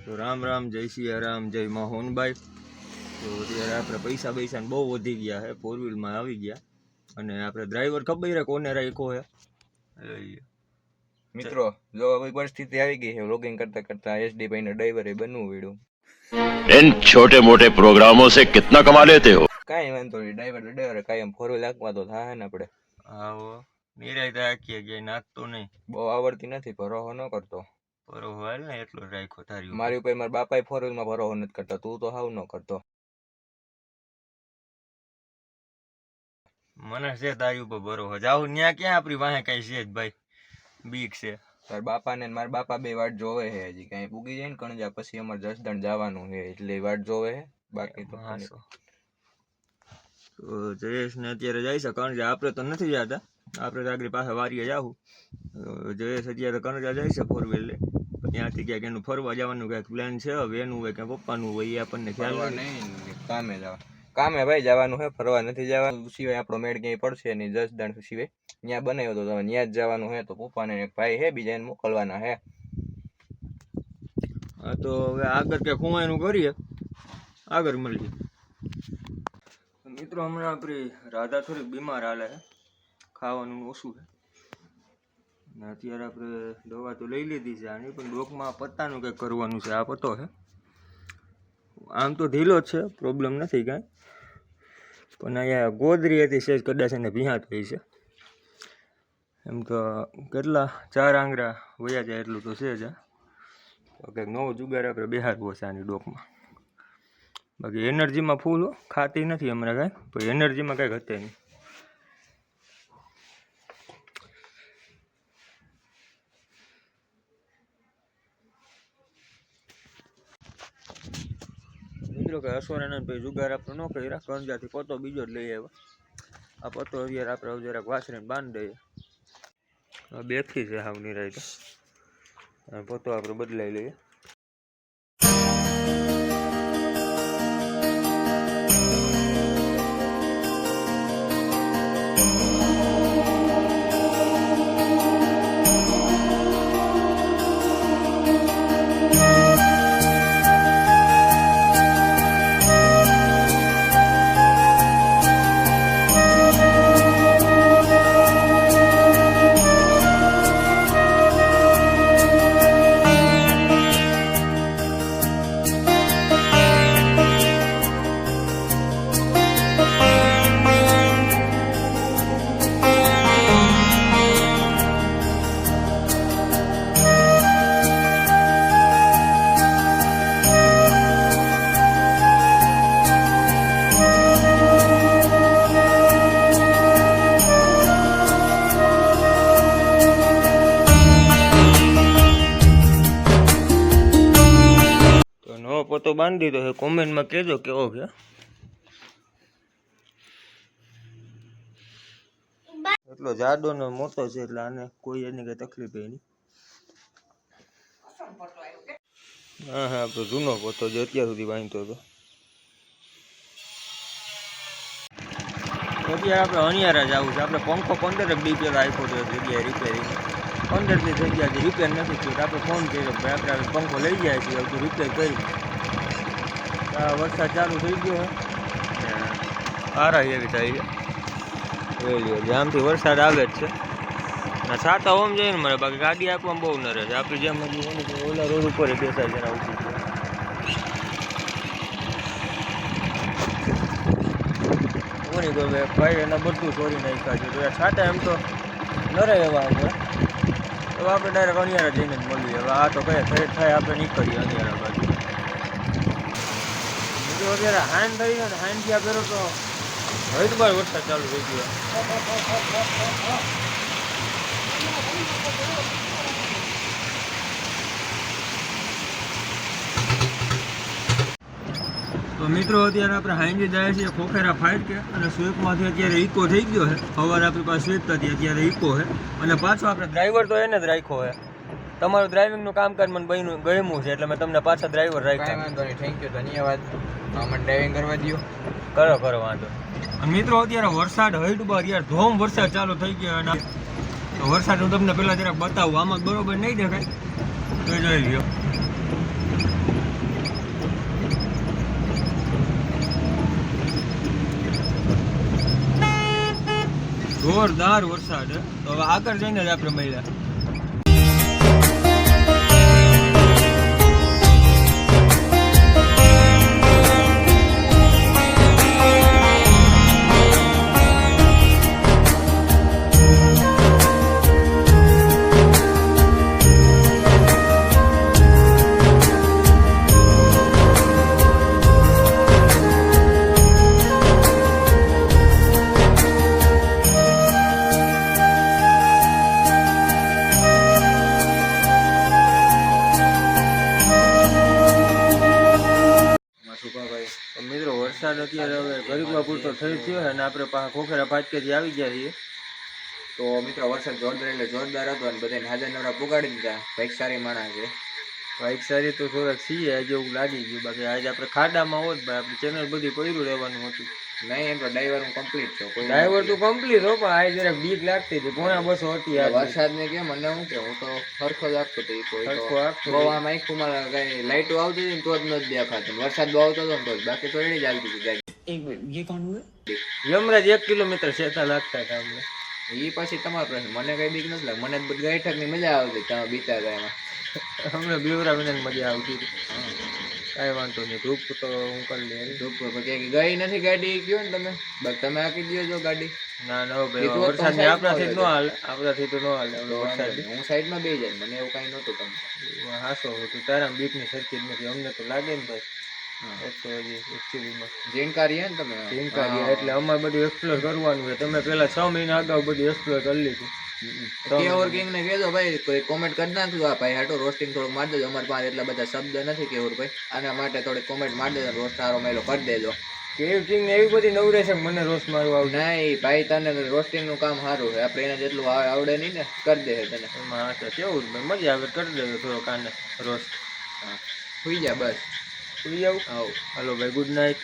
તો રામ રામ, જય સિયારામ, જય મોહનભાઈ. તો અત્યારે આપણે પૈસા બહુ વધી ગયા છે, 4 વ્હીલમાં આવી ગયા. અને આપણે ડ્રાઈવર ખબર છે કોને રાખ્યો છે મિત્રો? જો આવી પરિસ્થિતિ આવી ગઈ છે, વ્લોગિંગ કરતા કરતા એસડી ભાઈ ને ડ્રાઈવરે બનવું પડ્યું. इन छोटे मोटे प्रोग्रामों से कितना कमा लेते हो? કાંઈ વાંધો નહીં, ડ્રાઈવર કાયમ 4 વ્હીલ હાંકવા તો થાય ને આપણે. આવો નિરાય રાખીએ કે નાખતો નહીં, બહુ આવડતી નથી, ભરોસો ન કરતો. બરોબર હાલ ને એટલો જ રાખ્યો તારી ઉપર. મારી ઉપર મારા બાપાએ 4 વ્હીલમાં ભરોસો નથી કરતા, તું તો હાવ ન કરતો. મને છે તારી ઉપર ભરોસો. જાવું ત્યાં ક્યાં આપણી વાહે કઈ છે જ ભાઈ, બીક છે. તારા બાપા ને મારા બાપા બે વાટ જોવે છે, હજી કઈ પૂગી જાય ને કણજા પછી અમારે જસદણ જવાનું છે એટલે વાટ જોવે છે. બાકી તો જયેશ ને અત્યારે જાય છે કણજા, આપણે તો નથી જતા, આપણે તો આગળ પાસે વારીએ જાવું. જયેશ અત્યારે કણજા જાય છે 4 વ્હીલ લઈ, ત્યાંથી ક્યાંક એનું ફરવા જવાનું ક્યાંક પ્લાન છે. હવે એનું હોય કે પપ્પાનું હોય એ આપણને ખ્યાલ નહીં. કામે જવા, કામે ભાઈ જવાનું છે, ફરવા નથી જવાનું. સિવાય આપણો મેળ ક્યાંય પડશે નહીં, જસદણ સિવાય ત્યાં બનાવ્યો તો ત્યાં જ જવાનું છે. તો પપ્પાને એક ભાઈ છે, બીજા એને મોકલવાના છે. હા તો હવે આગળ ક્યાંક ખુમાયનું કરીએ, આગળ મળીએ. મિત્રો હમણાં આપણી રાધા થોડીક બીમાર હાલે છે, ખાવાનું ઓછું છે. અત્યારે આપણે દવા તો લઈ લીધી છે આની, પણ ડોકમાં પત્તાનું કંઈક કરવાનું છે. આ પત્તો છે, આમ તો ઢીલો જ છે, પ્રોબ્લેમ નથી કાંઈ, પણ અહીંયા ગોદરી હતી સેજ કદાચ એને ભીહાત થઈ છે. એમ તો કેટલા 4 આંગળા વયા જાય એટલું તો છે જ. તો કંઈક નવો જુગાર આપણે બેહાડવો છે આની ડોકમાં. બાકી એનર્જીમાં ફૂલ ખાતી નથી હમણાં કાંઈ, પણ એનર્જીમાં કાંઈક હતી નહીં. મિત્રો કે અશ્વરાનંદ ભાઈ જુગાર આપણે ન કર્યા, કરંજાથી પત્તો બીજો જ લઈ આવ્યા. આ પત્તો અત્યારે આપણે જરાક વાસરીને બાંધી દઈએ. બેથી છે હાવ નિરાય તો પત્તો આપણે બદલાઈ લઈએ. પત્તો બાંધી દીધો છે, કોમેન્ટમાં કહેજો કેવો છે. એટલો જાડો ને મોટો છે એટલે આને કોઈ એની કઈ તકલીફ નહીં. હા હા, આપણો જૂનો પત્તો જે અત્યાર સુધી બાંધતો હતો. અત્યારે આપણે અણિયારા જવું છે. આપણે પંખો 15 દી પહેલાં આપ્યો હતો જગ્યાએ રિપેરિંગ, 15 દી થઈ ગયા રિપેર નથી થયું. આપણે ફોન કર્યો ભાઈ આપણે પંખો લઈ જાય છીએ, બધું રિપેર કરી. વરસાદ ચાલુ થઈ ગયો છે, સારા એવી થાય છે. જોઈ લ્યો આમથી વરસાદ આવે જ છે. છાતા ઓમ જાય ને મારે, બાકી ગાડી આપવામાં બહુ ન રહે છે. આપણી જેમ ઓલા રોડ ઉપર બેસાય જરા ઉઠી કોની કોઈ ભાઈ એના બધું ચોરી નાખ્યા છે. તો છાતા એમ તો ન રહે એવા આપણે, તો આપણે ડાયરેક્ટ અણિયારા જઈને જ મળીએ. હવે આ તો કયા થાય આપણે નીકળીએ અણિયારા બાજુ. અત્યારે હાન થઈ ગયો ને, હાન થયા પહેલો તો હરિદ્વાર વરસાદ ચાલુ થઈ ગયો. તો મિત્રો અત્યારે આપણે હાઈન્જી જાય છીએ ખોખેરા ફાઈટ કે, અને સ્વીપમાંથી અત્યારે ઇકો થઈ ગયો છે. સવારે આપણી પાસે સ્વીપ હતી, અત્યારે ઇકો છે. અને પાછો આપણે ડ્રાઈવર તો એને જ રાખ્યો છે. તમારું ડ્રાઇવિંગનું કામકાજ મને ગમ્યું છે એટલે મેં તમને પાછા ડ્રાઈવર રાખ્યા. વાંધો નહીં, થેન્ક યુ, ધન્યવાદ. મને ડ્રાઇવિંગ કરવા દો. કરો વાંધો. મિત્રો અત્યારે વરસાદ હૈટુબર યાર ધોમ વરસાદ ચાલુ થઈ ગયો. અને વરસાદ હું તમને પહેલાં જરાક બતાવું, આમાં બરોબર નહીં દેખાય તો જોઈ લ્યો. જોરદાર વરસાદ હે. તો હવે આગળ જઈને જ આપણે મળ્યા. તો મિત્રો વરસાદ અત્યારે હવે ગરીબા પૂરતો થઈ થયો છે અને આપણે પાછા ખોખરા પાટકેથી આવી ગયા છીએ. તો મિત્રો વરસાદ જોરદાર એટલે જોરદાર હતો અને બધાને હાજર નવરા પુગાડી દીધા. બાઈક સારી માણા છે. બાઈક સારી તો થોડાક છીએ આજે એવું લાગી ગયું. બાકી આજે આપણે ખાડામાં હોત ભાઈ આપણી ચેનલ બધી પડ્યું રહેવાનું હતું. નહીં એમ તો ડ્રાઈવર હું કમ્પ્લીટ છું. કોઈ ડ્રાઈવર તો કમ્પ્લીટ હો પણ આજે જરાક બીક લાગતી હતી. પોણા બસો હતી આજે. વરસાદ ને કેમ મને હું કે હું તો સરખો જ આપતો હતો. સરખો આપતો બહુ આમ આંખોમાં કઈ લાઈટો આવતી હતી ને તો જ નથી દેખાતું. વરસાદ બહુ આવતો હતો ને તો જ. બાકી તો એની જ આવતી હતી ગાડી. યમરાજ 1 કિલોમીટર સેતા લાગતા હતા અમને. એ પછી તમારો પ્રશ્ન. મને કઈ બીક નથી લાગે. મને ગાયઠક ની મજા આવતી. તમે બીતા હતા એમાં. અમને બીવરા વિના મજા આવતી હતી. કાંઈ વાંધો નહીં. ધૂપ તો હું કરી લઈ. ગઈ નથી ગાડી કયો ને તમે. બસ તમે આપી દો જો ગાડી. ના ના ભાઈ વરસાદ ને આપણાથી ન હાલે. આપણાથી તો ન હાલે વરસાદ. હું સાઈડ માં બેસી જાય. મને એવું કઈ નતું. તમે હાસો હતું તારા બીક ની સરખી જ નથી. અમને તો લાગે ને ભાઈ. એક તો હજી એકચ્યુઅલીમાં જાણકારી હે ને તમે. જાણકારી એટલે અમારે બધું એક્સપ્લોર કરવાનું છે. તમે પેલા 6 મહિના અગાઉ બધું એક્સપ્લોર કરી લીધું. કેવર કિંગ ને કહેજો ભાઈ કોઈ કોમેન્ટ કરી નાખજો. આ ભાઈ હાટો રોસ્ટિંગ થોડુંક મારી દેજો. અમારી પાસે એટલા બધા શબ્દ નથી કેવર ભાઈ. આના માટે થોડી કોમેન્ટ મારી દેજો. રોસ્ટ સારો મેલો કરી દેજો. કેવ કિંગ ને એવી બધી નવરે છે મને રોસ્ટ મારવા આવડે નહીં ભાઈ તને રોસ્ટિંગ નું કામ સારું છે. આપણે એને જેટલું આવડે નહીં ને કરી દે તને. એમાં હા તો કેવું મજા આવે કરી દેજો થોડો કાને રોસ્ટ. સુઈ જા બસ. સુઈ જાવ. આવ હાલો ભાઈ ગુડ નાઇટ.